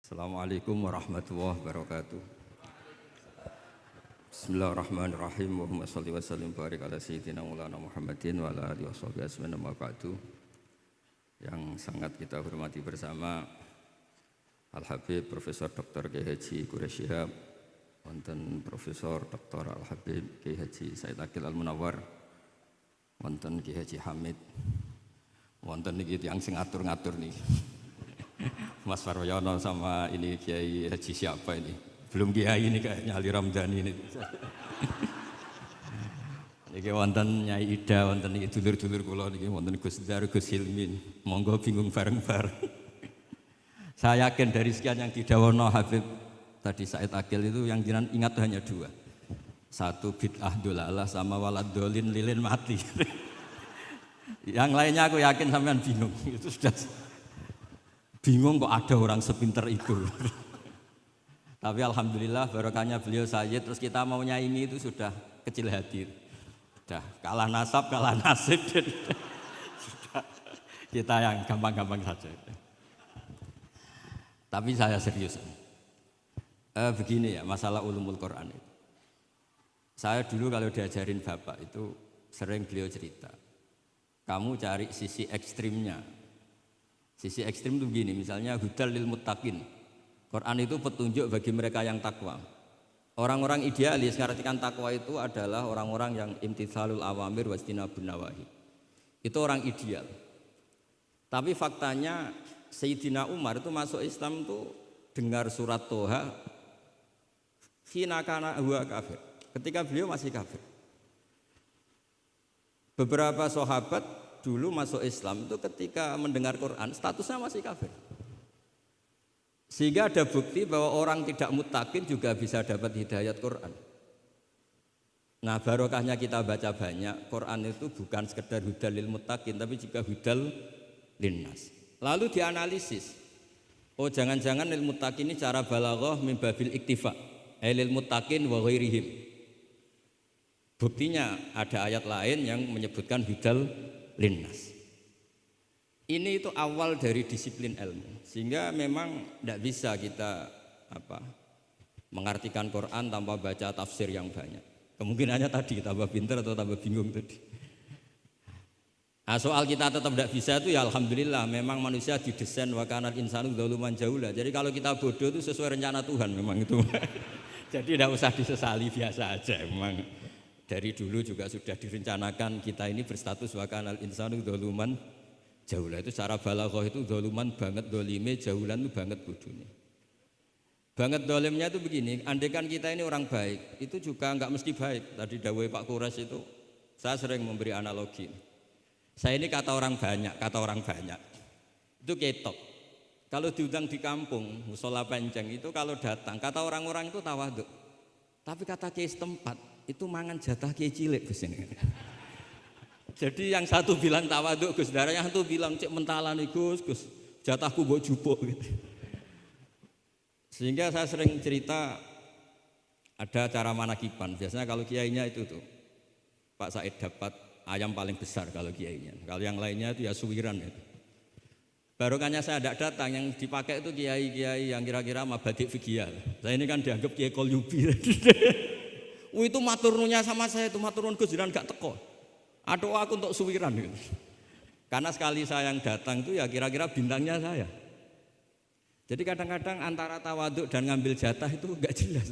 Assalamualaikum warahmatullahi wabarakatuh. Bismillahirrahmanirrahim. Allahumma shalli wa sallim barik ala sayyidina Maulana Muhammadin wa ala alihi washabihi ajmain amma ba'du. Yang sangat kita hormati bersama Al-Habib Profesor Dr. Kiai Haji Quraish Shihab, wonten Profesor Dr. Al-Habib Kiai Haji Said Aqil Al-Munawwar, wonten Kiai Haji Hamid, wonten niki tiyang sing ngatur-ngatur niki. Mas Faryono sama ini Kiai Haji siapa ini? Belum Kiai ini kayaknya Ali Ramdhani ini. Niki wonten Nyai Ida, wonten niki dulur-dulur kula niki wonten Gus Dar, Gus Hilmin. Monggo bingung bareng-bareng. Saya yakin dari sekian yang didawono Habib tadi Said Aqil itu yang jenengan ingat hanya dua. Satu bid'ah dolalah sama walad dolin lilin mati. Yang lainnya aku yakin sampean bingung. Itu sudah bingung kok ada orang sepinter itu. Tapi alhamdulillah barokahnya beliau Sayyid, terus kita mau nyaingi itu sudah kecil hati. Sudah kalah nasab, kalah nasib. Sudah kita yang gampang-gampang saja. Tapi saya serius. Begini ya, masalah ulumul Quran itu. Saya dulu kalau diajarin Bapak itu sering beliau cerita. Kamu cari sisi ekstrimnya. Sisi ekstrim itu begini, misalnya hudal lil muttaqin. Quran itu petunjuk bagi mereka yang takwa. Orang-orang idealis ngartikan takwa itu adalah orang-orang yang imtitsalul awamir wastinabun nawahi. Itu orang ideal. Tapi faktanya Sayyidina Umar itu masuk Islam itu dengar surat Toha hina kana huwa kafir. Ketika beliau masih kafir. Beberapa sahabat dulu masuk Islam itu ketika mendengar Quran statusnya masih kafir. Sehingga ada bukti bahwa orang tidak muttaqin juga bisa dapat hidayat Quran. Nah barokahnya kita baca banyak, Quran itu bukan sekedar hudal lil muttaqin tapi juga hudal linnas. Lalu dianalisis. Oh jangan-jangan lil muttaqin ini cara balaghah min babil iktifa. Lil muttaqin wa ghairihim. Buktinya ada ayat lain yang menyebutkan hudal linnas. Ini itu awal dari disiplin ilmu, sehingga memang tidak bisa kita mengartikan Quran tanpa baca tafsir yang banyak. Kemungkinannya tadi tambah pintar atau tambah bingung tadi. Nah, soal kita tetap tidak bisa itu ya alhamdulillah, memang manusia didesain wa kanal insanu dzaluman jahula. Jadi kalau kita bodoh itu sesuai rencana Tuhan memang itu. Jadi tidak usah disesali, biasa aja memang. Dari dulu juga sudah direncanakan kita ini berstatus wa kanal insanu dzaluman jahula. Itu cara balaghah itu dzaluman banget dolime, jahulan itu banget bodohnya. Banget dolimnya itu begini, andaikan kita ini orang baik, itu juga enggak mesti baik. Tadi dawuh Pak Quraisy itu saya sering memberi analogi. Saya ini kata orang banyak. Itu ketok. Kalau diundang di kampung, mushola panjang itu kalau datang, kata orang-orang itu tawaduk. Tapi kata kiai setempat itu mangan jatah kiai cilik Gus ini. Jadi yang satu bilang tawaduk Gus, yang satu bilang cek mentalan Gus, jatahku mbok jupuk gitu. Sehingga saya sering cerita ada cara manakiban. Biasanya kalau kiainya itu tuh Pak Said dapat ayam paling besar kalau kiainya. Kalau yang lainnya itu ya suwiran itu. Barokahnya saya tidak datang, yang dipakai itu kiai-kiai yang kira-kira mabadik fikih. Saya ini kan dianggap kiai kolyubi. Itu maturnunya sama saya itu maturun Gus jiran gak teko. Aduh aku untuk suwiran gitu. Karena sekali saya yang datang itu ya kira-kira bintangnya saya. Jadi kadang-kadang antara tawaduk dan ngambil jatah itu gak jelas.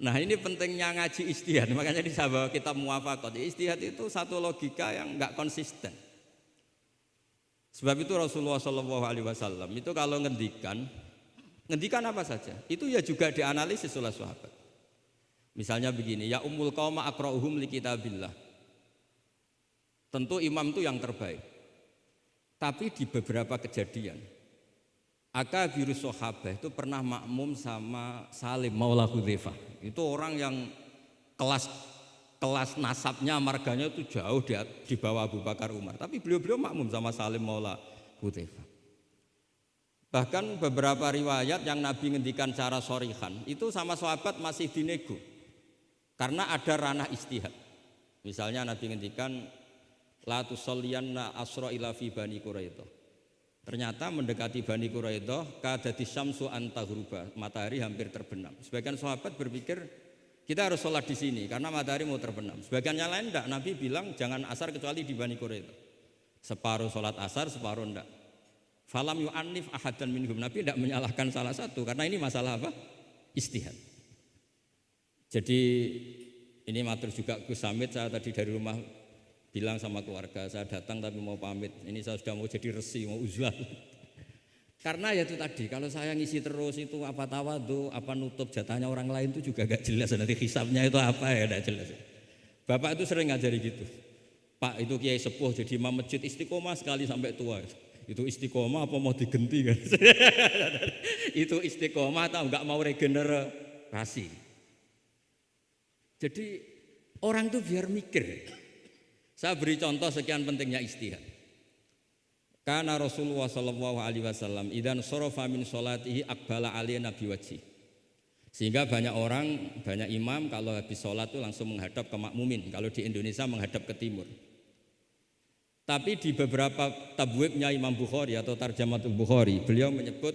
Nah ini pentingnya ngaji ijtihad. Makanya di sahabat kitab muwafaqat. Ijtihad itu satu logika yang gak konsisten. Sebab itu Rasulullah SAW itu kalau ngendikan apa saja, itu ya juga dianalisis oleh sahabat. Misalnya begini, ya ummul qauma aqra'uhum li kitabillah. Tentu imam itu yang terbaik. Tapi di beberapa kejadian, akabirus sahabah itu pernah makmum sama Salim Maula Hudzaifah. Itu orang yang kelas nasabnya, marganya itu jauh di bawah Abu Bakar Umar. Tapi beliau makmum sama Salim Maula Hudzaifah. Bahkan beberapa riwayat yang Nabi ngendikan cara shorihan itu sama sahabat masih dinego. Karena ada ranah istihad. Misalnya Nabi ngendikan la tusalliyanna asra ila fi bani Quraidah. Ternyata mendekati Bani Quraidah kadati syamsu antahruba, matahari hampir terbenam. Sebagian sahabat berpikir kita harus sholat di sini karena matahari mau terbenam. Sebagian yang lain enggak, Nabi bilang jangan asar kecuali di Bani Quraidah. Separuh sholat asar, separuh enggak. Falam yu'annif ahadan minhum, Nabi enggak menyalahkan salah satu karena ini masalah apa? Ijtihad. Jadi ini matur juga Gus Samit, saya tadi dari rumah bilang sama keluarga, saya datang tapi mau pamit. Ini saya sudah mau jadi resi, mau uzlah. Karena ya itu tadi, kalau saya ngisi terus itu apa tawadhu, apa nutup jatahnya orang lain itu juga gak jelas. Nanti hisabnya itu apa ya, gak jelas. Bapak itu sering ngajari gitu. Pak itu kiai sepuh jadi imam masjid istiqomah sekali sampai tua. Itu istiqomah apa mau digenti kan? Itu istiqomah atau enggak mau regenerasi. Jadi orang itu biar mikir. Saya beri contoh sekian pentingnya ijtihad. Karena Rasulullah sallallahu alaihi wasallam idan sarafa min sholatihi aqbala alaina biwajhi. Sehingga banyak orang, banyak imam kalau habis sholat itu langsung menghadap ke makmumin. Kalau di Indonesia menghadap ke timur. Tapi di beberapa tabwibnya Imam Bukhari atau Tarjamatul Bukhari, beliau menyebut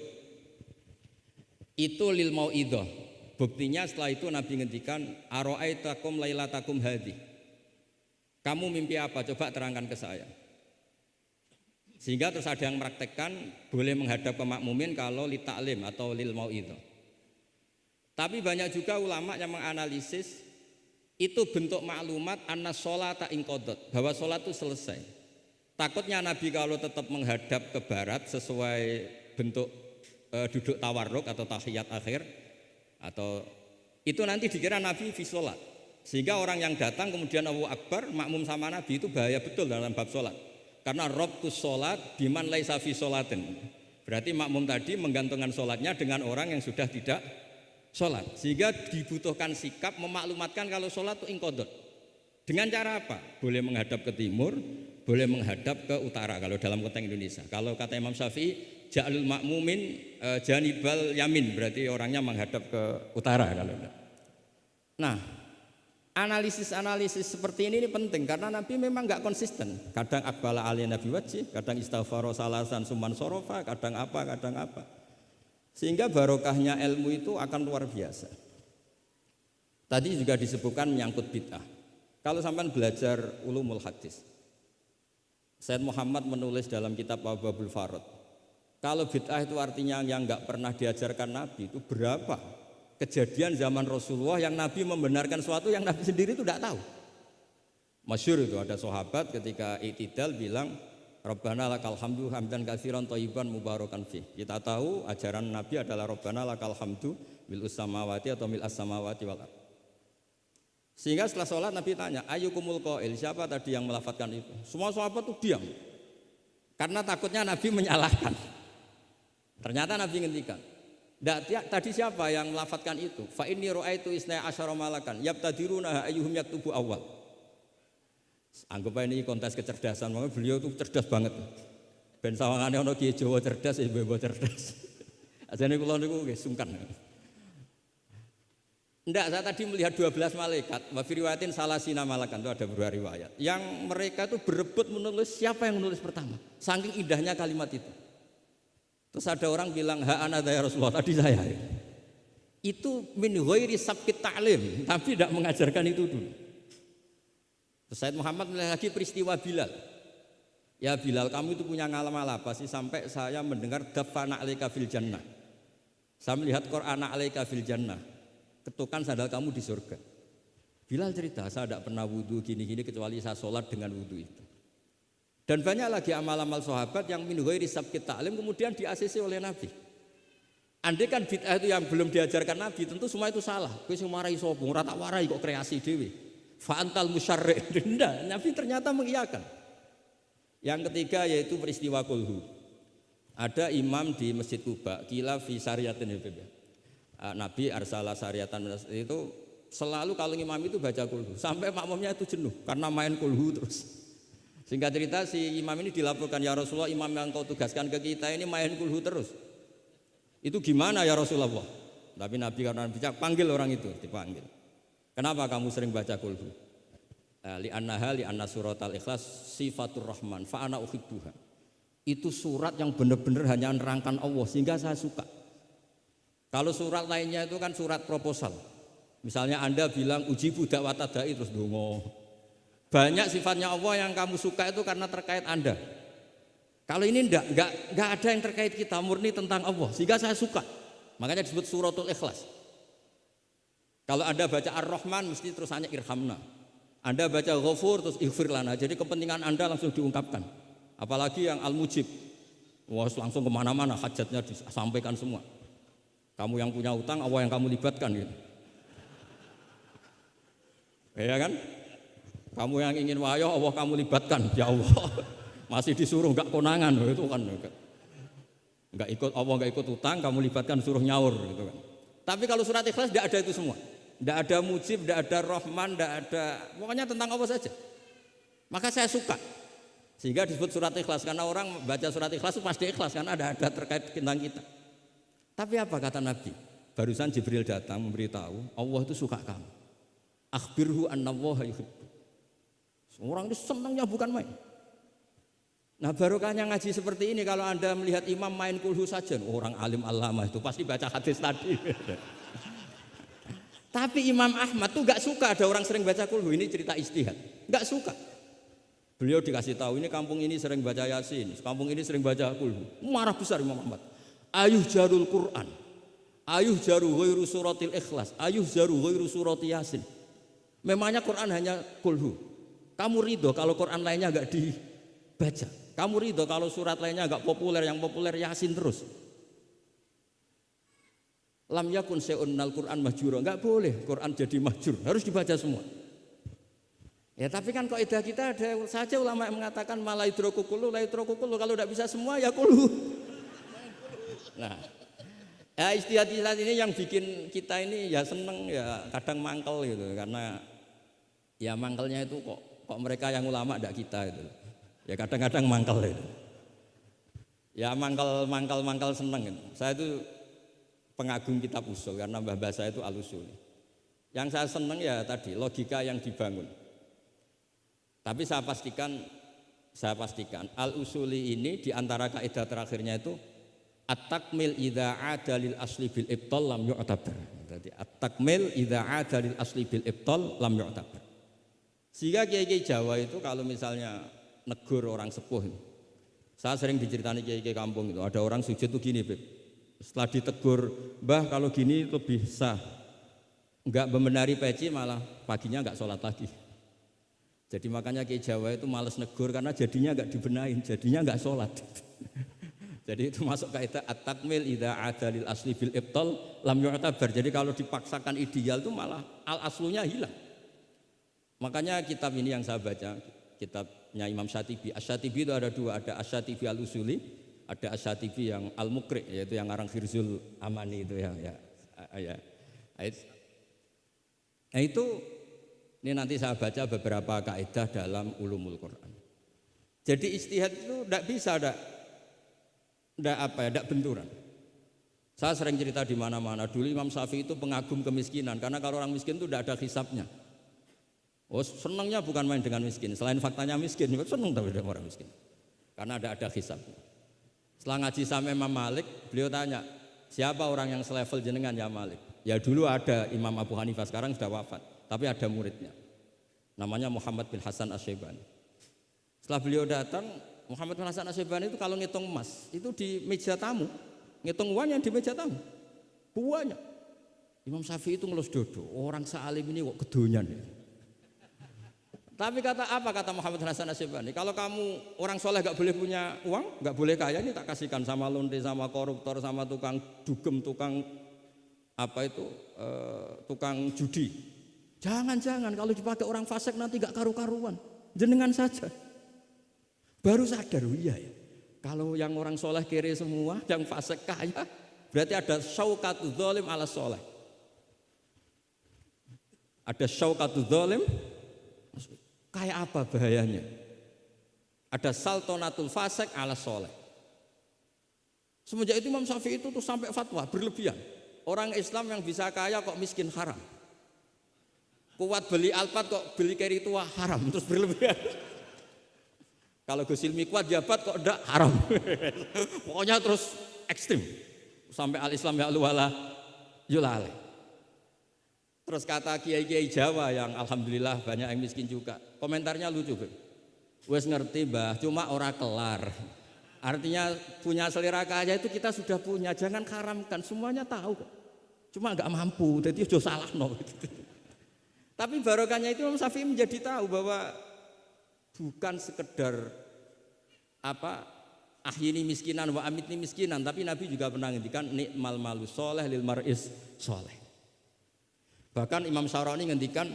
itu lil mau'idah. Buktinya setelah itu Nabi ngendikan ara'aitakum lailatakum hadhi. Kamu mimpi apa? Coba terangkan ke saya. Sehingga terus ada yang mempraktekkan boleh menghadap ke makmumin kalau li ta'lim atau lil mau'idah. Tapi banyak juga ulama yang menganalisis itu bentuk maklumat anna sholata inqadat, bahwa sholat itu selesai. Takutnya Nabi kalau tetap menghadap ke barat sesuai bentuk duduk tawarruk atau tahiyat akhir atau itu nanti dikira Nabi fi sholat. Sehingga orang yang datang kemudian Allahu Akbar makmum sama Nabi itu bahaya betul dalam bab sholat. Karena rabtus sholat biman laisa fi sholatin. Berarti makmum tadi menggantungkan sholatnya dengan orang yang sudah tidak sholat. Sehingga dibutuhkan sikap memaklumatkan kalau sholat itu inqadat. Dengan cara apa? Boleh menghadap ke timur, boleh menghadap ke utara kalau dalam konteks Indonesia. Kalau kata Imam Syafi'i, ja'alul makmumin janibal yamin, berarti orangnya menghadap ke utara kalau enggak. Nah, analisis seperti ini penting karena Nabi memang enggak konsisten. Kadang aqbala alaina biwajhi, kadang istaghfara salasan suman sorofa, kadang apa. Sehingga barokahnya ilmu itu akan luar biasa. Tadi juga disebutkan menyangkut bid'ah. Kalau sampai belajar ulumul hadis, Sayyid Muhammad menulis dalam kitab Abwabul Farad, kalau bid'ah itu artinya yang enggak pernah diajarkan Nabi, itu berapa kejadian zaman Rasulullah yang Nabi membenarkan sesuatu yang Nabi sendiri itu tidak tahu. Masyhur itu ada sahabat ketika i'tidal bilang Rabbana lakal hamdu hamdan katsiran thayyiban mubarakan fi. Kita tahu ajaran Nabi adalah Rabbana lakal hamdu mil'us samawati atau mil'as samawati wal ardh. Sehingga setelah sholat Nabi tanya, ayyukumul qail, siapa tadi yang melafadzkan itu? Semua sahabat itu diam. Karena takutnya Nabi menyalahkan. Ternyata Nabi ngendikan, tadi siapa yang melafadzkan itu? Fa inni ra'aitu isna asyara malakan yabtadiruna ayyuhum yaktubu awal. Anggap ini kontes kecerdasan, makanya beliau itu cerdas banget. Ben sawangane ana kiye Jawa cerdas, ibu-ibu cerdas. Ajane kula niku nggih sungkan. Enggak, saya tadi melihat 12 malaikat, wa fi riwayatin salasina malakan, itu ada beberapa riwayat. Yang mereka itu berebut menulis siapa yang menulis pertama. Saking indahnya kalimat itu. Terus ada orang bilang, ha ana ya Rasulullah, tadi saya. Itu min ghairi sabqit ta'lim, tapi tidak mengajarkan itu dulu. Terus Sayyid Muhammad melihat lagi peristiwa Bilal. Ya Bilal, kamu itu punya ngamal apa sih sampai saya mendengar dafana alaika fil jannah. Saya melihat Qur'an alaika fil jannah. Ketukan sandal kamu di surga. Bilal cerita, saya tidak pernah wudhu gini-gini kecuali saya sholat dengan wudhu itu. Dan banyak lagi amal-amal sahabat yang min ghairi sabqit ta'lim kemudian di-ACC oleh Nabi. Andai kan bid'ah itu yang belum diajarkan Nabi, tentu semua itu salah. Kowe sing marai sapa? Ora tak warai kok kreasi dhewe. Fa antal musyarri'. Ndak, Nabi ternyata mengiyakan. Yang ketiga yaitu peristiwa kulhu. Ada imam di Masjid Kuba, kila fi syariatin Nabi arsala syariatan itu selalu kalau imam itu baca kulhu sampai makmumnya itu jenuh karena main kulhu terus. Singkat cerita si imam ini dilaporkan, ya Rasulullah, imam yang kau tugaskan ke kita ini main kulhu terus. Itu gimana ya Rasulullah? Tapi Nabi karena bijak panggil orang itu, dipanggil. Kenapa kamu sering baca kulhu? Li anna surat al-ikhlas sifatur rahman fa ana uhibbuha. Itu surat yang benar-benar hanya menerangkan Allah sehingga saya suka. Kalau surat lainnya itu kan surat proposal. Misalnya Anda bilang uji budak watadai terus dongo. Banyak sifatnya Allah yang kamu suka itu karena terkait Anda. Kalau ini enggak ada yang terkait kita, murni tentang Allah sehingga saya suka. Makanya disebut suratul Ikhlas. Kalau Anda baca Ar-Rahman mesti terus hanya irhamna. Anda baca Ghafur terus ighfir lana. Jadi kepentingan Anda langsung diungkapkan. Apalagi yang Al-Mujib. Wah, langsung kemana-mana hajatnya disampaikan semua. Kamu yang punya utang, Allah yang kamu libatkan gitu. Ya kan? Kamu yang ingin wahyu, Allah kamu libatkan. Ya Allah. Masih disuruh enggak konangan itu kan. Enggak ikut Allah, enggak ikut utang, kamu libatkan suruh nyaur gitu kan. Tapi kalau surat Ikhlas tidak ada itu semua. Tidak ada Mujib, tidak ada Rahman, tidak ada, pokoknya tentang Allah saja. Maka saya suka. Sehingga disebut surat Ikhlas karena orang baca surat Ikhlas itu pasti ikhlas karena ada terkait tentang kita. Tapi apa kata Nabi? Barusan Jibril datang memberitahu Allah itu suka kamu. Akhbirhu annallaha yuhibbu. Orang itu senangnya bukan main. Nah barokahnya ngaji seperti ini kalau Anda melihat imam main kulhu saja, orang alim alama itu pasti baca hadis tadi. Tapi Imam Ahmad tuh gak suka ada orang sering baca kulhu, ini cerita ijtihad. Gak suka. Beliau dikasih tahu ini kampung ini sering baca Yasin, kampung ini sering baca kulhu. Marah besar Imam Ahmad. Ayuh jarul Quran, ayuh jaru ghairu suratil Ikhlas, ayuh jaru ghairu surati Yasin. Memangnya Quran hanya kulhu. Kamu ridho kalau Quran lainnya gak dibaca. Kamu ridho kalau surat lainnya agak populer, yang populer Yasin terus. Lam yakun se'un nal Quran mahjura, enggak boleh Quran jadi mahjur, harus dibaca semua. Ya tapi kan kaidah kita ada saja ulama yang mengatakan malah idroku kullu, la idroku kullu, kalau tidak bisa semua ya kullu. Nah, ya istihad ini yang bikin kita ini ya seneng ya kadang mangkel gitu, karena ya mangkelnya itu kok mereka yang ulama tidak kita itu. Ya kadang-kadang mangkal itu. Ya mangkal seneng itu. Saya itu pengagum kitab usul karena mbah saya itu al-usul. Yang saya seneng ya tadi logika yang dibangun. Tapi saya pastikan al-usuli ini di antara kaidah terakhirnya itu at-takmil idza ada lil asli bil ibtal lam yu'tabar. Jadi at-takmil idza ada lil asli bil ibtal lam yu'tabar. Sehingga kiai-kiai Jawa itu kalau misalnya negur orang sepuh, saya sering diceritani kiai-kiai kampung itu ada orang sujud tuh gini, Beb. Setelah ditegur, Mbah kalau gini lebih sah, enggak membenari peci malah paginya enggak sholat lagi. Jadi makanya kiai Jawa itu males negur karena jadinya enggak dibenahin, jadinya enggak sholat. Jadi itu masuk kaidah at-takmil idza ada lil asli bil ibtal lam yu'tabar. Jadi kalau dipaksakan ideal itu malah al-aslunya hilang. Makanya kitab ini yang saya baca, kitabnya Imam Syatibi. Asy-Syatibi itu ada dua, ada Asy-Syatibi al-Usuli, ada Asy-Syatibi yang al-Muqri, yaitu yang ngarang Khirzul Amani itu ya. Nah itu ini nanti saya baca beberapa kaidah dalam ulumul Quran. Jadi ijtihad itu tidak bisa tidak benturan. Saya sering cerita di mana-mana. Dulu Imam Syafi'i itu pengagum kemiskinan karena kalau orang miskin itu tidak ada hisabnya. Oh senangnya bukan main dengan miskin, selain faktanya miskin, senang tapi dengan orang miskin, karena ada hisab. Setelah ngaji sama Imam Malik, beliau tanya, siapa orang yang selevel jenengan ya Malik? Ya dulu ada Imam Abu Hanifah, sekarang sudah wafat, tapi ada muridnya, namanya Muhammad bin Hasan Asy-Syaibani. Setelah beliau datang, Muhammad bin Hasan Asy-Syaibani itu kalau ngitung emas, itu di meja tamu, ngitung uangnya di meja tamu, buahnya. Imam Syafi'i itu ngelus dodo, orang sealim ini kok kedonyan ya. Tapi kata Muhammad Hasan Asy-Syaibani, kalau kamu orang soleh gak boleh punya uang, gak boleh kaya, ini tak kasihkan sama lonte, sama koruptor, sama tukang dugem, tukang tukang judi. Jangan kalau dipakai orang fasik nanti gak karu-karuan, jenengan saja. Baru sadar, iya ya. Kalau yang orang soleh kere semua, yang fasik kaya, berarti ada syaukatul dzalim ala soleh. Ada syaukatul dzalim. Kayak apa bahayanya? Ada saltonatul fasik ala soleh. Semenjak itu Imam Syafi'i itu tuh sampai fatwa berlebihan. Orang Islam yang bisa kaya kok miskin haram. Kuat beli alpat kok beli keri tua haram, terus berlebihan. Kalau Gus Ilmi kuat jabat kok ndak haram. Pokoknya terus ekstrim. Sampai al-Islam ya wala yulale. Terus kata kiai-kiai Jawa yang alhamdulillah banyak yang miskin juga. Komentarnya lucu, wes ngerti Mbah, cuma ora kelar. Artinya punya selera kaya itu kita sudah punya, jangan haramkan, semuanya tahu. Cuma nggak mampu, jadi udah salah no. Tapi barokahnya itu Imam Syafi'i menjadi tahu bahwa bukan sekedar ahyini miskinan wa amitni miskinan, tapi Nabi juga pernah ngendikan nikmal malu soleh lil mar'is soleh. Bahkan Imam Syaroni ngendikan,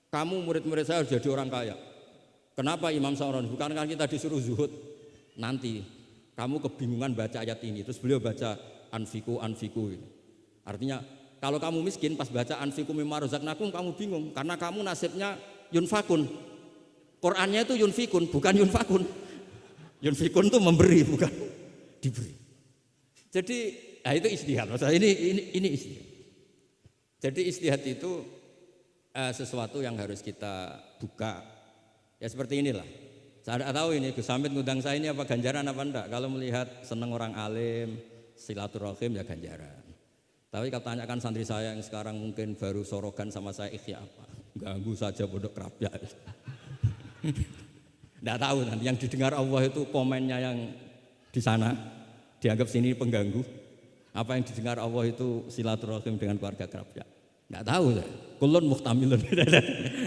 kamu murid-murid saya harus jadi orang kaya. Kenapa Imam Syaroni? Bukankah kita disuruh zuhud? Nanti kamu kebingungan baca ayat ini. Terus beliau baca anfiku. Artinya kalau kamu miskin pas baca anfiku mimma razaqnakum kamu bingung. Karena kamu nasibnya yunfakun. Qurannya itu yunfikun, bukan yunfakun. Yunfikun itu memberi, bukan diberi. Jadi itu istihad. Maksudnya ini istihad. Jadi istihad itu sesuatu yang harus kita buka. Ya seperti inilah. Saya tidak tahu ini Gus Hamid ngundang saya ini apa ganjaran apa enggak. Kalau melihat senang orang alim, silaturahim ya ganjaran. Tapi kalau tanyakan santri saya yang sekarang mungkin baru sorogan sama saya ikhya apa? Ganggu saja bodoh kerapia. Tidak tahu nanti yang didengar Allah itu komennya yang di sana dianggap sini pengganggu. Apa yang didengar Allah itu silaturahim dengan keluarga kerabat. Enggak tahu saya. Kulun muhtamilun.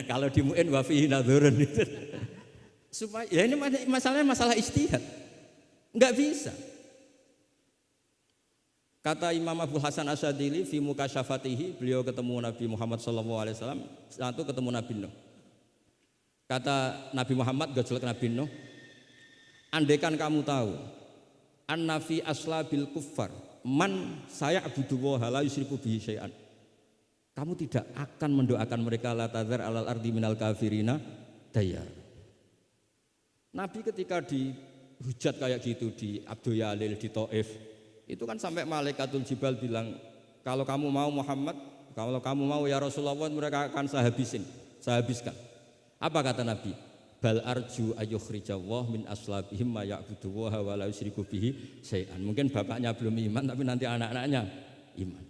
Kalau di mu'in wa fihi nadhurun. Supaya ya ini masalahnya masalah ijtihad. Enggak bisa. Kata Imam Abu Hasan Asyadili fi mukasyafatihi, beliau ketemu Nabi Muhammad SAW, satu ketemu Nabi Nuh. Kata Nabi Muhammad gojlek Nabi Nuh, andaikan kamu tahu anna fi aslabil kuffar man saya'budu wa la yusyriku bihi syai'an, kamu tidak akan mendoakan mereka la tadzar alal ardi minal kafirina dayar. Nabi ketika dihujat kayak gitu di Abdul Yalil di Taif, itu kan sampai malaikatul jibal bilang, kalau kamu mau Muhammad, kalau kamu mau ya Rasulullah, mereka akan saya habiskan. Apa kata Nabi? Bal arju ayyukhrijawah min aslabihim ma ya'budu wa la yusyriku bihi syai'an. Mungkin bapaknya belum iman tapi nanti anak-anaknya iman.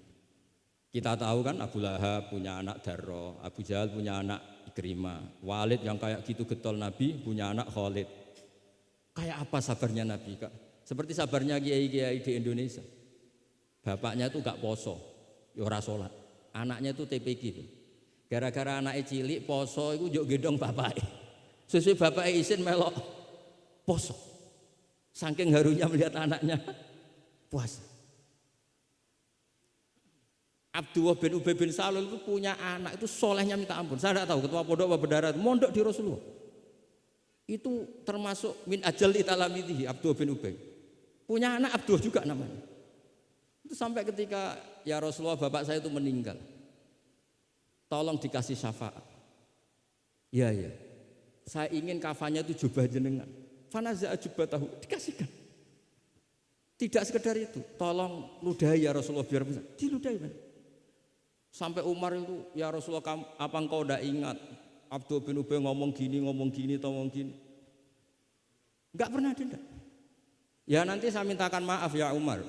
Kita tahu kan Abu Lahab punya anak Darro, Abu Jahal punya anak Ikrimah, Walid yang kayak gitu getol Nabi punya anak Khalid. Kayak apa sabarnya Nabi, Kak? Seperti sabarnya kiai-kiai di Indonesia. Bapaknya itu gak poso, ya ora salat. Anaknya itu TPG. Gara-gara anaknya cilik poso itu njuk gendong bapaknya. Sesuai bapaknya izin melok poso. Saking harunya melihat anaknya puasa. Abdullah bin Ubay bin Salul itu punya anak itu solehnya minta ampun. Saya tidak tahu ketua pondok apa berdarah, mondok di Rasulullah. Itu termasuk min ajal italamidhi Abdullah bin Ubay. Punya anak Abdullah juga namanya. Itu sampai ketika ya Rasulullah bapak saya itu meninggal. Tolong dikasih syafaat. Ya. Saya ingin kafannya itu jubah jenengan. Fanaza'a jubatahu, dikasihkan. Tidak sekedar itu, tolong ludahi ya Rasulullah biar bisa. Diludahi kan. Sampai Umar itu, ya Rasulullah apa engkau tidak ingat Abdul bin Ubay ngomong gini. Enggak pernah ada. Ya nanti saya mintakan maaf ya Umar.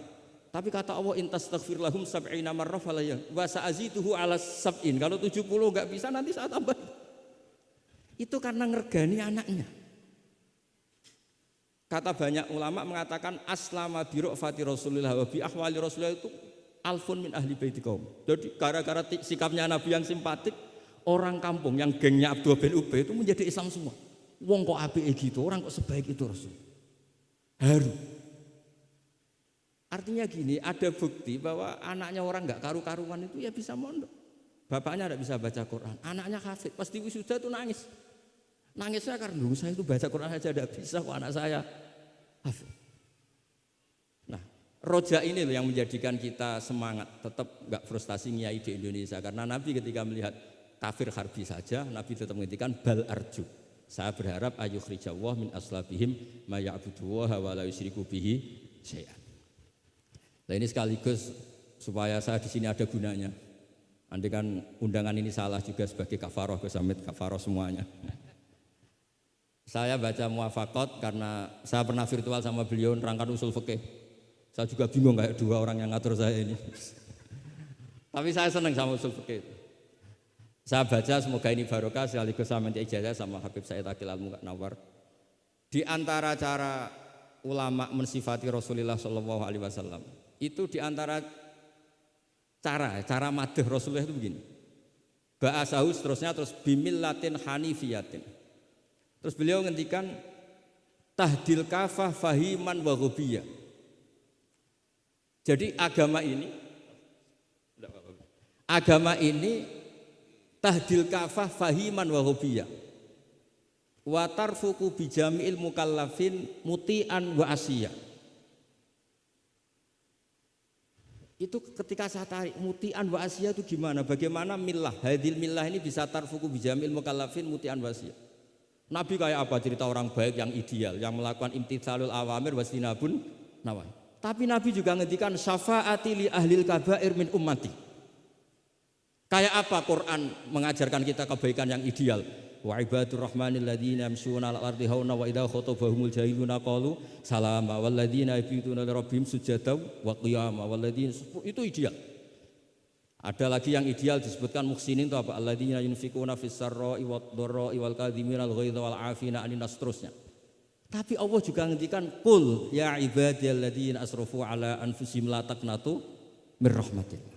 Tapi kata Allah intastaghfir lahum sab'ina marrah falayya wa sa'azituhu ala sab'in. Kalau 70 enggak bisa nanti saya tambah. Itu karena ngergani anaknya. Kata banyak ulama mengatakan aslama bi ra'fati Rasulillah wa bi ahwali Rasulillah itu alfun min ahli baiti kaum. Jadi gara-gara sikapnya Nabi yang simpatik, orang kampung yang gengnya Abdullah bin Ubay itu menjadi Islam semua. Wong kok apike gitu, orang kok sebaik itu Rasul. Haru. Artinya gini, ada bukti bahwa anaknya orang enggak karu-karuan itu ya bisa mondok. Bapaknya enggak bisa baca Quran, anaknya hafid, pasti wisuda itu nangis. Nangisnya karena dulu saya itu baca Quran aja enggak bisa kok anak saya hafid. Nah, roja ini loh yang menjadikan kita semangat, tetap enggak frustasi nyai di Indonesia. Karena Nabi ketika melihat kafir harbi saja, Nabi tetap menghentikan bal arju. Saya berharap ayyukhrijawah min aslabihim ma ya'budu wa la yusyriku bihi syai'an. Nah ini sekaligus supaya saya di sini ada gunanya. Andai kan undangan ini salah juga sebagai kafaroh, Gus Hamid, kafaroh semuanya. Saya baca Muwafaqat karena saya pernah virtual sama beliau nerangkan usul fikih. Saya juga bingung kayak dua orang yang ngatur saya ini. Tapi saya senang sama usul fikih. Saya baca semoga ini barokah sekaligus saya minta ijazah sama Habib Said Aqil Al-Munawwar. Di antara cara ulama mensifati Rasulullah Shallallahu Alaihi Wasallam itu di antara cara madh Rasulullah itu begini. Ba'asahu terusnya terus bimillatin hanifiyatin. Terus beliau ngendikan tahdil kafah fahiman wa ghubiyah. Jadi agama ini tahdil kafah fahiman wa ghubiyah. Wa tarfuku bijami'il mukallafin muti'an wa asiyah. Itu ketika saya tarik muti'an wa asiyah itu gimana? Bagaimana millah? Hadil millah ini bisa tarfuku bijami'il mukallafin muti'an wa asiyah. Nabi kayak apa? Cerita orang baik yang ideal, yang melakukan imtitsalul awamir wastinabun nawahi. Tapi Nabi juga ngendikan syafaati li ahlil kabair min ummati. Kayak apa Quran mengajarkan kita kebaikan yang ideal? Wa ibadur rahmanil ladzina yamshuna 'alal ardi hauna wa idza khatabahumul jahiluna qalu salama wal ladzina yabituna li rabbihim sujadan wa qiyama wal ladzina, itu ideal. Ada lagi yang ideal disebutkan muhsinin itu apa? Alladzina yunfikuna fis sarra'i wad dharra'i wal kadhiminal ghaidha wal 'afina 'anil nas terusnya. Tapi Allah juga ngendikan qul ya ibadiyalladzina asrafu 'ala anfusihim la taqnatu mir rahmatillah.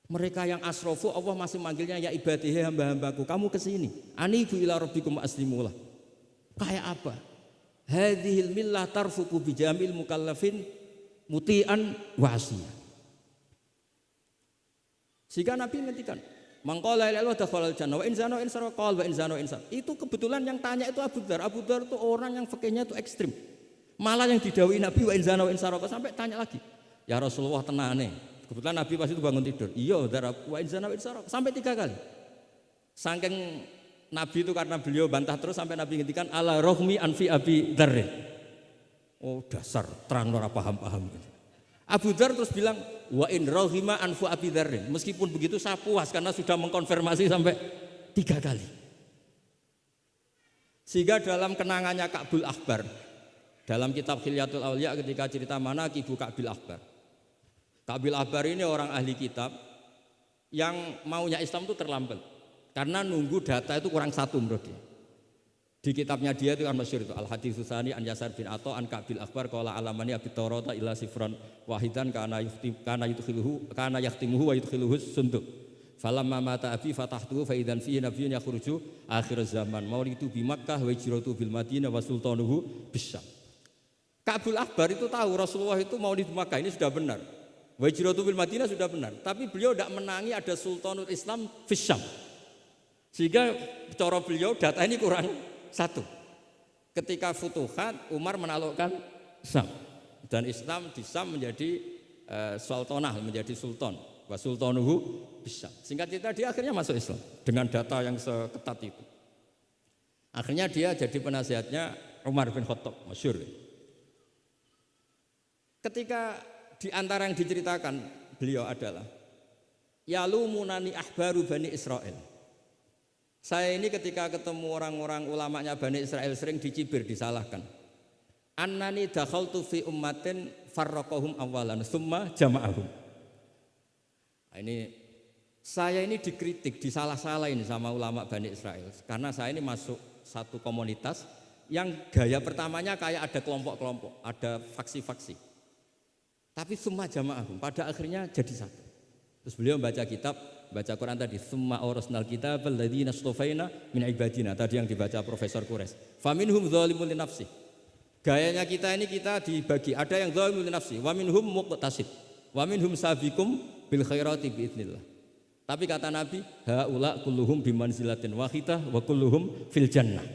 Mereka yang asrafu Allah masih manggilnya ya ibadihi hamba-hambaku, kamu kesini anibu ila rabbikum aslimulah. Kayak apa? Hadhil millah tarfuku bijamil mukallafin muti'an wa asiyah. Sehingga Nabi ngertikan mangqala la ilaha illallah dakhalal jannah wa in zana in sarqa wa in zana in sar. Itu kebetulan yang tanya itu Abu Dzar. Abu Dzar itu orang yang fikihnya itu ekstrim. Malah yang didhawuhi Nabi wa in zana wa in sarqa sampai tanya lagi. Ya Rasulullah tenane. Kebetulan Nabi pas itu bangun tidur. Iya, wa in zana wa in sarqa sampai 3 kali. Saking Nabi itu karena beliau bantah terus sampai Nabi ngendikan ala rohmi anfi Abi Dzar. Oh dasar terang ora paham-paham. Abu Dzar terus bilang wa in rohima anfu Abi Dzar. Meskipun begitu saya puas karena sudah mengkonfirmasi sampai 3 kali. Sehingga dalam kenangannya Ka'bul Akhbar dalam kitab Khilyatul Auliya ketika cerita manaqibu Ka'bil Akhbar. Ka'bil Akhbar ini orang ahli kitab yang maunya Islam itu terlambat karena nunggu data itu kurang 1 menurut dia. Di kitabnya dia itu kan masyhur itu Al-Hadits Tsani an Yasar bin Atha an Ka'bil Akhbar qala alamani abi Taurata illa sifran wahidan kana yahtimuhu wa yudkhiluhu sunduk. Falamma mata abi fatahtuhu fa idzan fihi nabiyyun yakhruju akhir zaman. Maulidu bi Makkah wa hijratu bil Madinah wa sultanuhu bisyam. Ka'bil Akhbar itu tahu Rasulullah itu maulid Makkah ini sudah benar. Wa hijratu bil Madinah sudah benar, tapi beliau tidak menangi ada sultanul Islam bisyam. Sehingga cara beliau data ini kurang 1. Ketika Futuhat Umar menaklukkan Syam dan Islam di Syam menjadi sultanah, menjadi sultan wa sultanuhu bisyam. Singkat cerita dia akhirnya masuk Islam dengan data yang seketat itu. Akhirnya dia jadi penasihatnya Umar bin Khattab, masyhur. Ketika di antara yang diceritakan beliau adalah yalumunani ahbaru Bani Israel. Saya ini ketika ketemu orang-orang ulamanya Bani Israel sering dicibir, disalahkan. Annani dakhaltu fi ummatin farraqahum awalan summa jama'ahum. Nah, ini saya ini dikritik, disalah-salahin sama ulama Bani Israel karena saya ini masuk satu komunitas yang gaya pertamanya kayak ada kelompok-kelompok, ada faksi-faksi. Tapi summa jama'ahum, pada akhirnya jadi satu. Terus beliau baca kitab, baca Quran tadi, summa awrasnal kitab alladzina astafaina min ibadina, tadi yang dibaca Profesor Kures. Faminhum dzalimun li nafsi. Gayanya kita ini kita dibagi, ada yang dzalimun li nafsi, wa minhum muqtasid, wa minhum sabiqum bil khairati biidznillah. Tapi kata Nabi, haula kulluhum bimanzilatin wahidah wa kulluhum fil jannah.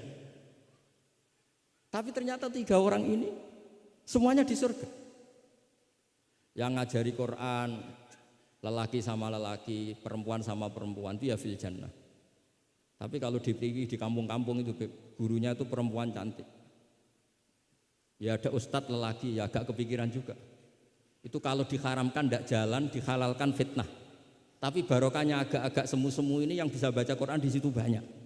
Tapi ternyata 3 orang ini semuanya di surga. Yang ngajari Quran, lelaki sama lelaki, perempuan sama perempuan, itu ya fil jannah. Tapi kalau di kampung-kampung itu gurunya itu perempuan cantik. Ya ada ustadz lelaki, ya agak kepikiran juga. Itu kalau diharamkan tidak jalan, dihalalkan fitnah. Tapi barokahnya agak-agak semu-semu ini yang bisa baca Quran di situ banyak.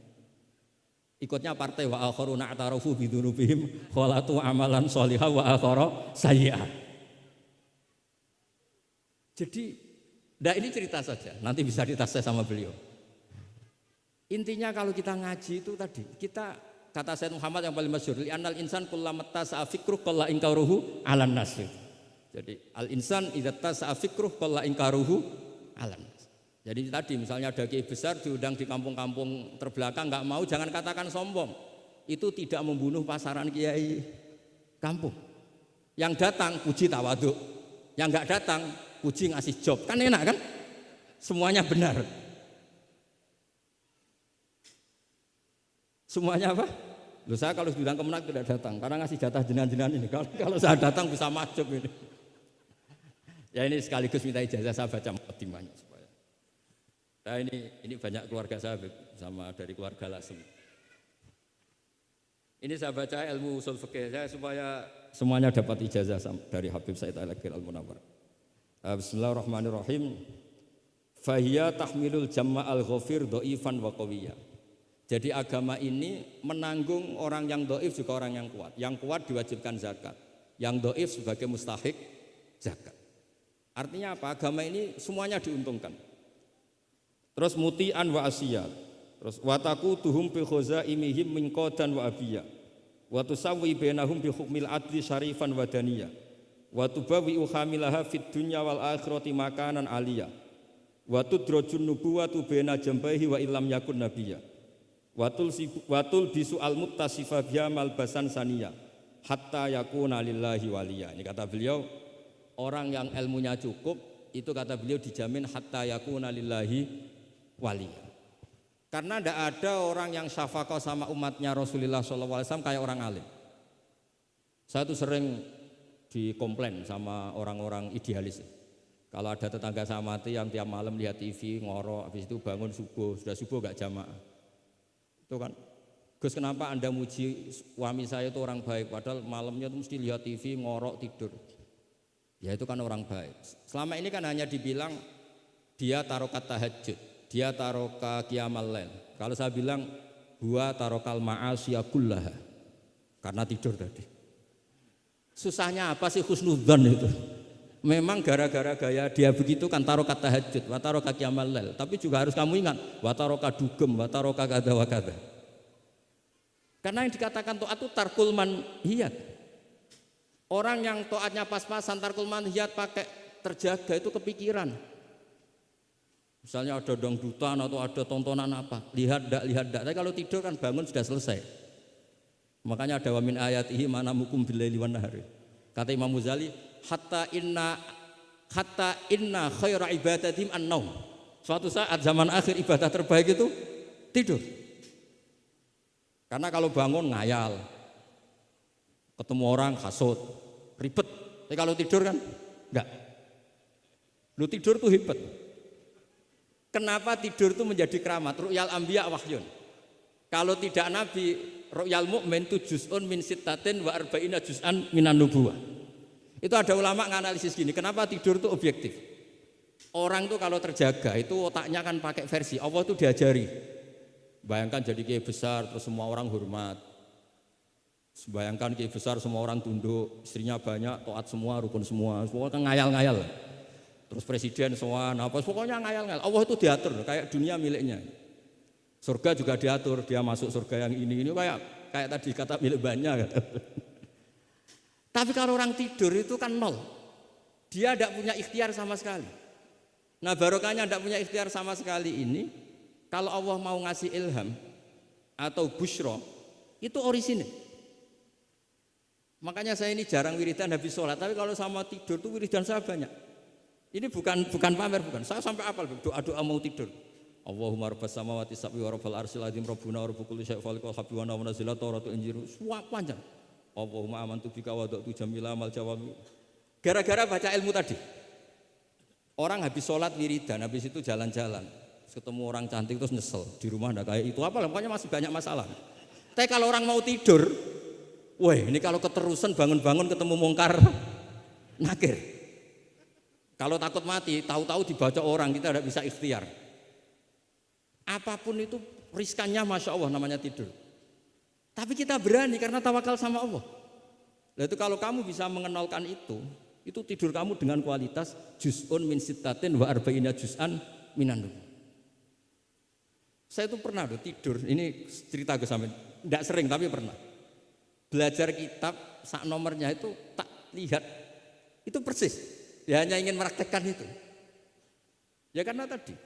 Ikutnya partai wa akharuna atarafu bidzunubihim khalatu amalan sholihah wa akhara sayyi'ah. Jadi, ini cerita saja, nanti bisa ditafsir sama beliau. Intinya kalau kita ngaji itu tadi, kita kata Sayyid Muhammad yang paling masyhur, li anal insan kullamata sa'fikruh qalla inkaruhu 'alan nas. Jadi al insan idza tasa'fikruh qalla inkaruhu 'alan nas. Jadi tadi misalnya ada kiai besar diundang di kampung-kampung terbelakang nggak mau, jangan katakan sombong. Itu tidak membunuh pasaran kiai kampung. Yang datang puji tawaduk, yang nggak datang puji ngasih job, kan enak kan? Semuanya benar. Semuanya apa? Loh, saya kalau diundang Kemenak tidak datang karena ngasih jatah jenengan-jenengan ini. Kalau saya datang bisa macet ini. Ya ini sekaligus minta ijazah saya baca mukadimahnya supaya. Nah ini banyak keluarga saya sama dari keluarga Lasem. Ini saya baca ilmu usul fikih saya supaya semuanya dapat ijazah dari Habib Said Al-Akhir Al-Munawwar. Bismillahirrahmanirrahim. Fahiya tahmilul jamma al-ghafir dhaifan wa qawiyya. Jadi agama ini menanggung orang yang dhaif juga orang yang kuat. Yang kuat diwajibkan zakat, yang dhaif sebagai mustahik zakat. Artinya apa? Agama ini semuanya diuntungkan. Terus muti'an wa asiyat. Terus wataku tuhum bi khazaimihim min qadan wa abiyya. Wa tusawwi bainahum bi hukmil adli syarifan wa daniyya. Wa tubawi uhamilaha fid dunya wal akhirati makanan aliyah. Wa tudrajun nubuwatu baina jambaihi wa illam yakun nabiyya. Watul bisu al muttasifa biamal basan sania hatta yakuna lillahi waliya. Ini kata beliau, orang yang ilmunya cukup itu kata beliau dijamin hatta yakuna lillahi waliya. Karena tidak ada orang yang syafaqah sama umatnya Rasulullah SAW kayak orang alim. Saya tuh sering dikomplain sama orang-orang idealis. Kalau ada tetangga saya mati yang tiap malam lihat TV ngorok, habis itu bangun subuh, sudah subuh gak jamaah. Itu kan, Gus kenapa Anda muji suami saya itu orang baik, padahal malamnya itu mesti lihat TV, ngorok, tidur. Ya itu kan orang baik. Selama ini kan hanya dibilang dia tarokat tahajud, dia taroka qiyamal lail. Kalau saya bilang huwa tarokal ma'asiyah kullaha, karena tidur tadi. Susahnya apa sih husnudzon itu? Memang gara-gara gaya dia begitu kan tarokat tahajud, wa taroka qiyamal lail. Tapi juga harus kamu ingat, wa taroka dugem, wa taroka kada wa kada. Karena yang dikatakan taat itu tarkul manhiyat. Orang yang taatnya pas-pasan tarkul manhiyat pakai terjaga itu kepikiran. Misalnya ada dangdutan atau ada tontonan apa, lihat dak. Tapi kalau tidur kan bangun sudah selesai. Makanya ada wa min ayatihi manamukum billaili wan nahari. Kata Imam Muzali, hatta inna khaira ibadatim an-naum. Suatu saat zaman akhir ibadah terbaik itu tidur. Karena kalau bangun ngayal, ketemu orang hasut, ribet. Tapi kalau tidur kan enggak. Lu tidur tuh hebat. Kenapa tidur itu menjadi keramat? Ru'yal anbiya wahyun. Kalau tidak nabi, ru'yal mu'min itu juz'un min sittatin wa arba'ina juz'an minan nubuwah. Itu ada ulama nganalisis gini, kenapa tidur itu objektif? Orang itu kalau terjaga itu otaknya kan pakai versi Allah itu diajari. Bayangkan jadi kiai besar terus semua orang hormat. Bayangkan kiai besar semua orang tunduk, istrinya banyak, taat semua, rukun semua kan ngayal-ngayal. Terus presiden semua, pokoknya ngayal-ngayal. Allah itu diatur kayak dunia miliknya. Surga juga diatur, dia masuk surga yang ini kayak tadi kata milik banyak. Tapi kalau orang tidur itu kan nol. Dia tidak punya ikhtiar sama sekali. Nah barokahnya tidak punya ikhtiar sama sekali ini, kalau Allah mau ngasih ilham atau busyra, itu orisinil. Makanya saya ini jarang wiridan habis sholat, tapi kalau sama tidur tuh wiridan saya banyak. Ini bukan pamer, bukan. Saya sampai apal doa-doa mau tidur. Allahumma rabbas samawati sab'i wa rabbal arsyil azim rabbuna wa rabb kulli syai'in khaliqul habbi wa nazzala tawratu injiru. Semua panjang. Allahumma amantu bika wa da'tu jamila amal jawami. Gara-gara baca ilmu tadi. Orang habis sholat wiridan, habis itu jalan-jalan. Ketemu orang cantik terus nyesel. Di rumah enggak kayak itu apa, pokoknya masih banyak masalah. Tapi kalau orang mau tidur, weh ini kalau keterusan bangun-bangun ketemu mungkar nakir. Kalau takut mati, tahu-tahu dibaca orang, kita tidak bisa ikhtiar. Apapun itu riskannya Masya Allah namanya tidur. Tapi kita berani karena tawakal sama Allah. Nah itu kalau kamu bisa mengenalkan itu tidur kamu dengan kualitas juz'un min sittatin wa arba'ina juz'an minan nubuwah. Saya itu pernah tidur, ini cerita ke sampean, tidak sering tapi pernah. Belajar kitab sak nomornya itu tak lihat, itu persis. Ya hanya ingin meraktekkan itu. Ya karena tadi,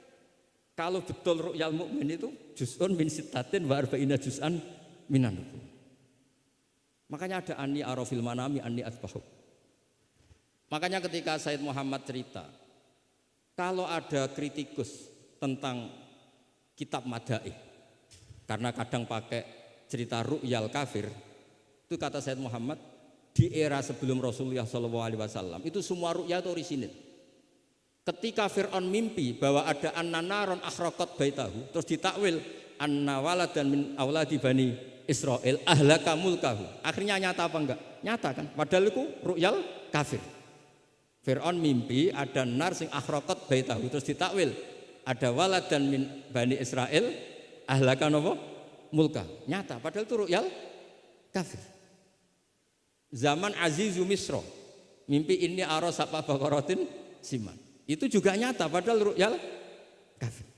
kalau betul ru'yal mukmin itu juz'un min sittatin wa arba'ina juz'an minan nubuwah. Makanya ada ani arafil manami ani asbahu. Makanya ketika Said Muhammad cerita, kalau ada kritikus tentang kitab Madaih, karena kadang pakai cerita ru'yal kafir, itu kata Said Muhammad, di era sebelum Rasulullah SAW itu semua ru'ya itu orisinil. Ketika Fir'aun mimpi bahwa ada an-naron akhraqat baitahu, terus ditakwil anna waladan min auladi bani Israel ahlaka mulkahu. Akhirnya nyata apa enggak? Nyata kan? Padahal itu ru'yal kafir. Fir'aun mimpi ada nar sing akhraqat baitahu, terus ditakwil ada waladan min bani Israel ahlaka napa? Mulka. Nyata padahal itu ru'yal kafir. Zaman Azizu Misra mimpi ini ara sapa baqaratin siman. Itu juga nyata padahal ru'yal kafir.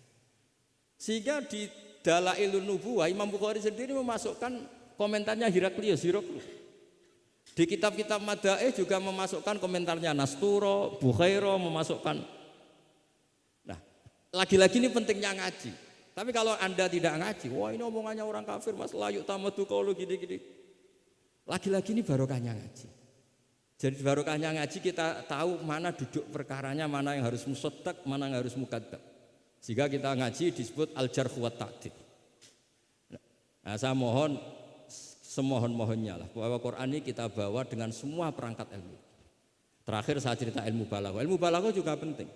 Sehingga di Dalailun Nubuwah Imam Bukhari sendiri memasukkan komentarnya Heraklius. Di kitab-kitab Madaih juga memasukkan komentarnya Nasturo, Bukhairo memasukkan. Nah, lagi-lagi ini pentingnya ngaji. Tapi kalau Anda tidak ngaji, wah ini omongannya orang kafir, Mas layuk tamadu qaulu gini-gini. Lagi-lagi ini barokahnya ngaji. Jadi barokahnya ngaji kita tahu mana duduk perkaranya, mana yang harus musaddaq, mana yang harus mukadzab. Jika kita ngaji disebut al-jarh wa ta'dil. Nah, saya mohon semohon-mohonnya lah bahwa Quran ini kita bawa dengan semua perangkat ilmu. Terakhir saya cerita ilmu balaghah. Ilmu balaghah juga penting.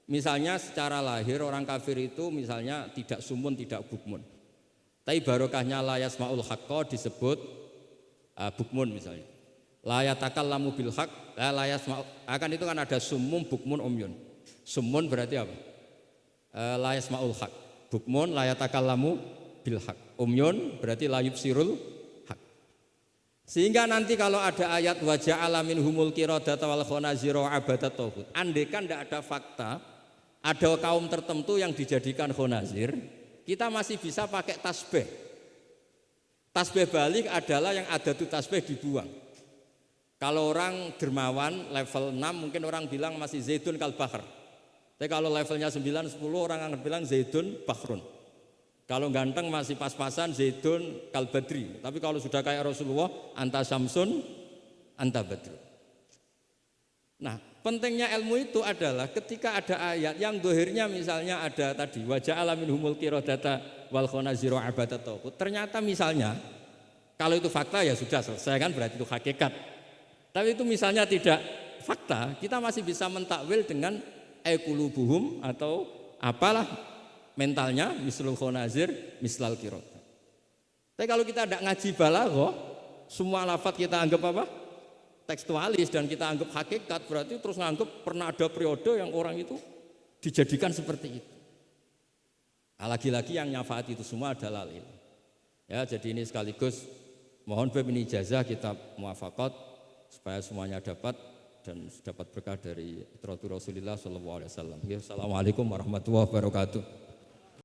Misalnya secara lahir orang kafir itu misalnya tidak sumun, tidak bukmun. Tapi barokahnya la yasmaul haqqa disebut bukmun misalnya. La yatakallamu bil haqq, la yasma'u. Akan itu kan ada sumum, bukmun, umyun. Sumun berarti apa? La yasma'ul haq. Bukmun la yatakallamu bil haq. Umyun berarti la yubsirul haq. Sehingga nanti kalau ada ayat wa ja'ala minhumul qiradata wal khanazira abadat tauhid, andaikan tidak ada fakta ada kaum tertentu yang dijadikan khonazir, kita masih bisa pakai tasbih. Tasbih balik adalah yang ada tuh tasbih dibuang. Kalau orang dermawan level 6 mungkin orang bilang masih zaitun kal bahr. Tapi kalau levelnya 9, 10 orang akan bilang zaitun bahrun. Kalau ganteng masih pas-pasan zaitun kal badri. Tapi kalau sudah kayak Rasulullah anta samsun anta badru. Nah pentingnya ilmu itu adalah ketika ada ayat yang dohirnya misalnya ada tadi wajah alamin humul qiradata wal khonaziro abadat tauhid. Ternyata misalnya kalau itu fakta ya sudah selesai kan, berarti itu hakikat. Tapi itu misalnya tidak fakta, kita masih bisa mentakwil dengan qulubuhum atau apalah mentalnya mislul khonazir mislal qirad. Tapi kalau kita tidak ngaji balaghah, semua lafaz kita anggap apa? Tekstualis dan kita anggap hakikat, berarti terus nganggap pernah ada periode yang orang itu dijadikan seperti itu. Nah, lagi-lagi yang nyafaat itu semua adalah ilmu. Ya, jadi ini sekaligus mohon bab ini ijazah kitab muwafaqat supaya semuanya dapat dan dapat berkah dari Rasulullah sallallahu alaihi wasallam. Assalamualaikum warahmatullahi wabarakatuh.